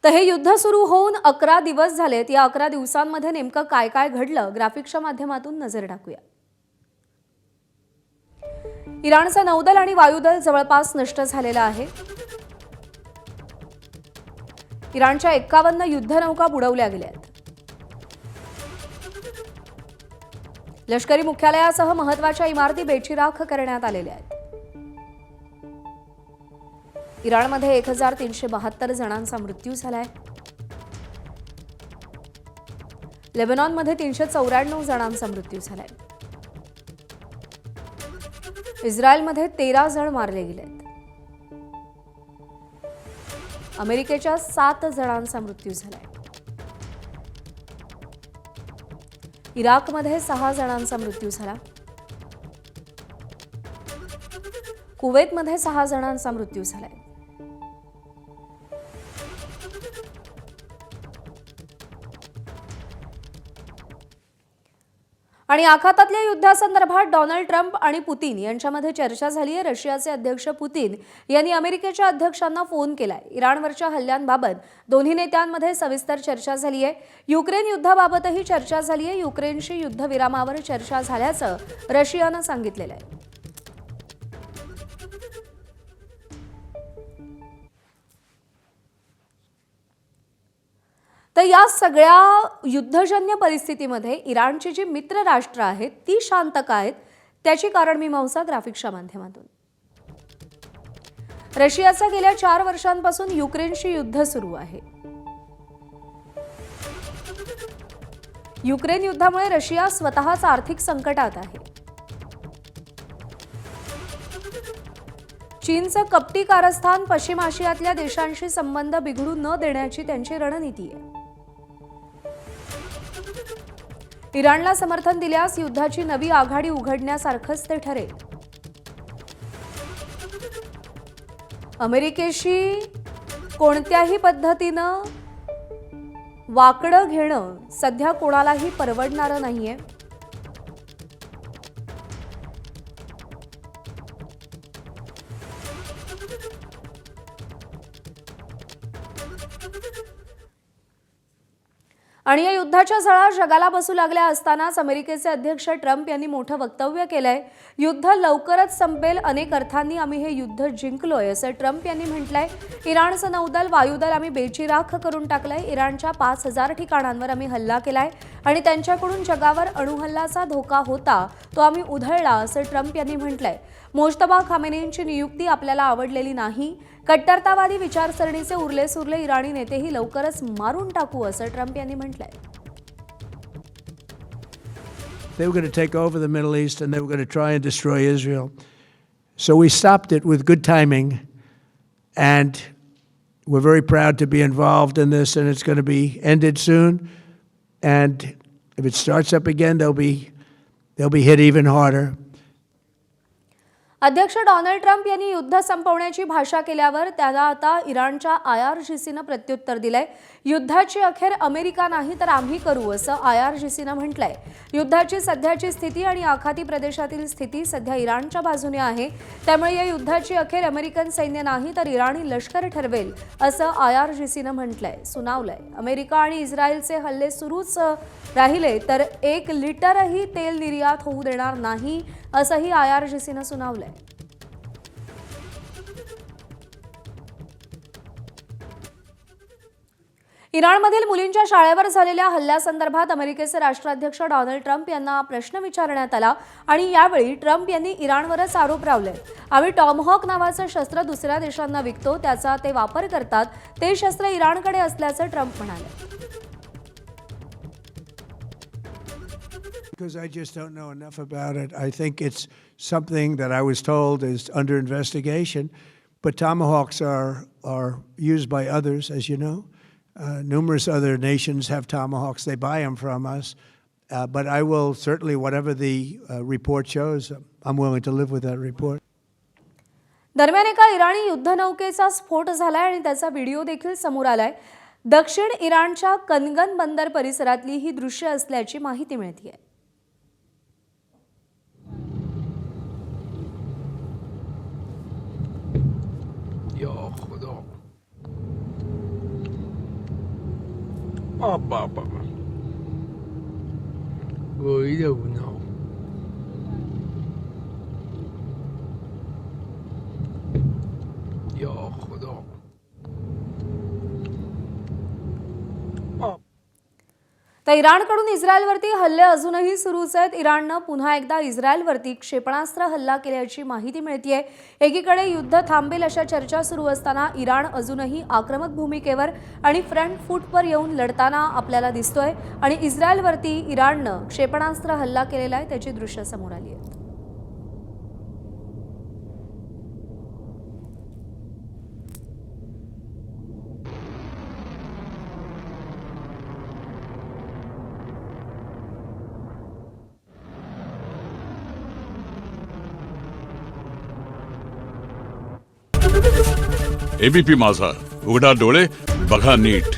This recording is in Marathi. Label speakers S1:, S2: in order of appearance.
S1: तर हे युद्ध सुरू होऊन 11 दिवस झालेत। या 11 दिवसांमध्ये नेमकं काय काय घडलं ग्राफिक्सच्या माध्यमातून नजर टाकूया। इराणचं नौदल आणि वायुदल जवळपास नष्ट झालेलं आहे। इराणच्या 51 युद्धनौका बुडवल्या गेल्या आहेत। लष्करी मुख्यालयासह महत्त्वाच्या इमारती बेचिराख करण्यात आलेल्या आहेत। इराणमध्ये 1372 जणांचा मृत्यू झालाय। लेबनॉनमध्ये 394 जणांचा मृत्यू झालाय। इस्रायलमध्ये 13 जण मारले गेलेत। अमेरिकेच्या 7 जणांचा मृत्यू झालाय। इराकमध्ये 6 जणांचा मृत्यू झाला। कुवेतमध्ये 6 जणांचा मृत्यू झालाय। आणि आखातातल्या युद्धासंदर्भात डोनाल्ड ट्रम्प आणि पुतीन यांच्यामध्ये चर्चा झाली आहे। रशियाचे अध्यक्ष पुतीन यांनी अमेरिकेच्या अध्यक्षांना फोन केलाय। इराणवरच्या हल्ल्यांबाबत दोन्ही नेत्यांमध्ये सविस्तर चर्चा झाली आहे। युक्रेन युद्धाबाबतही चर्चा झाली आहे। युक्रेनशी युद्धविरामावर चर्चा झाल्याचं रशियानं सांगितलेलं आहे। तर या सगळ्या युद्धजन्य परिस्थितीमध्ये इराणची जी मित्र राष्ट्र आहेत ती शांत का आहेत त्याची कारणमीमांसा ग्राफिक्सच्या माध्यमातून। रशियाचं गेल्या 4 वर्षांपासून युक्रेनशी युद्ध सुरू आहे। युक्रेन युद्धामुळे रशिया स्वतःच आर्थिक संकटात आहे। चीनचं कपटी कारस्थान पश्चिम आशियातल्या देशांशी संबंध बिघडू न देण्याची त्यांची रणनीती आहे। इराणला समर्थन दिल्यास युद्धाची नवी आघाडी उघडण्यासारखंच ते ठरेल। अमेरिकेशी कोणत्याही पद्धतीनं वाकडं घेणं सध्या कोणालाही परवडणारं नाहीये। आणि या युद्धाच्या झळा जगाला बसू लागल्या असतानाच अमेरिकेचे अध्यक्ष ट्रम्प यांनी मोठं वक्तव्य केलंय। युद्ध लवकरच संपेल, अनेक अर्थांनी आम्ही हे युद्ध जिंकलोय असं ट्रम्प यांनी म्हटलंय। इराणचं नौदल वायुदल आम्ही बेचिराख करून टाकलंय। इराणच्या 5000 ठिकाणांवर आम्ही हल्ला केलाय आणि त्यांच्याकडून जगावर अणुहल्ल्याचा धोका होता तो आम्ही उधळला असं ट्रम्प यांनी म्हटलंय। मोजतबा खामेनेंची नियुक्ती आपल्याला आवडलेली नाही। कट्टरतावादी विचारसरणीचे उरले सुरले इराणी नेतेही लवकरच मारून टाकू असं ट्रम्प यांनी म्हटलंय।
S2: They were going to take over the Middle East and they were going to try and destroy Israel. So we stopped it with good timing, and we're very proud to be involved in this, and it's going to be ended soon. And if it starts up again, they'll be hit even harder.
S1: अध्यक्ष डोनाल्ड ट्रम्प यांनी युद्ध संपवण्याची भाषा केल्यावर त्याला आता इराणच्या IRGCनं प्रत्युत्तर दिलंय। युद्धाची अखेर अमेरिका नाही तर आम्ही करू असं IRGCनं म्हटलंय। युद्धाची सध्याची स्थिती आणि आखाती प्रदेशातील स्थिती सध्या इराणच्या बाजूने आहे, त्यामुळे या युद्धाची अखेर अमेरिकन सैन्य नाही तर इराणी लष्कर ठरवेल असं IRGCनं म्हटलंय, सुनावलंय। अमेरिका आणि इस्रायलचे हल्ले सुरूच राहिले तर 1 लिटरही तेल निर्यात होऊ देणार नाही असंही IRGCनं सुनावलंय। इराणमधील मुलींच्या शाळेवर झालेल्या हल्ल्यासंदर्भात अमेरिकेचे राष्ट्राध्यक्ष डोनाल्ड ट्रम्प यांना प्रश्न विचारण्यात आला आणि यावेळी ट्रम्प यांनी इराणवरच आरोप लावले। आम्ही टॉमहॉक नावाचं शस्त्र दुसऱ्या देशांना विकतो, त्याचा ते वापर करतात, ते शस्त्र इराणकडे असल्याचं ट्रम्प म्हणाले।
S2: Because I just don't know enough about it. I think it's something that I was told is under investigation, but tomahawks are used by others, as you know. Numerous other nations have tomahawks. They buy them from us. But I will certainly, whatever the report shows, I'm willing to live with that report.
S1: दरम्यान एका इराणी युद्धनौकेचा स्फोट झालाय आणि त्याचा व्हिडिओ देखील समोर आलाय। दक्षिण इराणच्या कनगन बंदर परिसरातली ही दृश्य असल्याची माहिती मिळतेय।
S3: या खुदा 아빠. 이러구나. 야, खुदा.
S1: तर इराणकडून इस्रायलवरती हल्ले अजूनही सुरूच आहेत. इराणनं पुन्हा एकदा इस्रायलवरती क्षेपणास्त्र हल्ला केल्याची माहिती मिळतेय. एकीकडे युद्ध थांबेल अशा चर्चा सुरू असताना इराण अजूनही आक्रमक भूमिकेवर आणि फ्रंट फूटवर येऊन लढताना आपल्याला दिसतोय आणि इस्रायलवरती इराणनं क्षेपणास्त्र हल्ला केलेला आहे त्याची दृश्य समोर आली आहेत.
S4: एबीपी माझा, उघडा डोळे बघा नीट.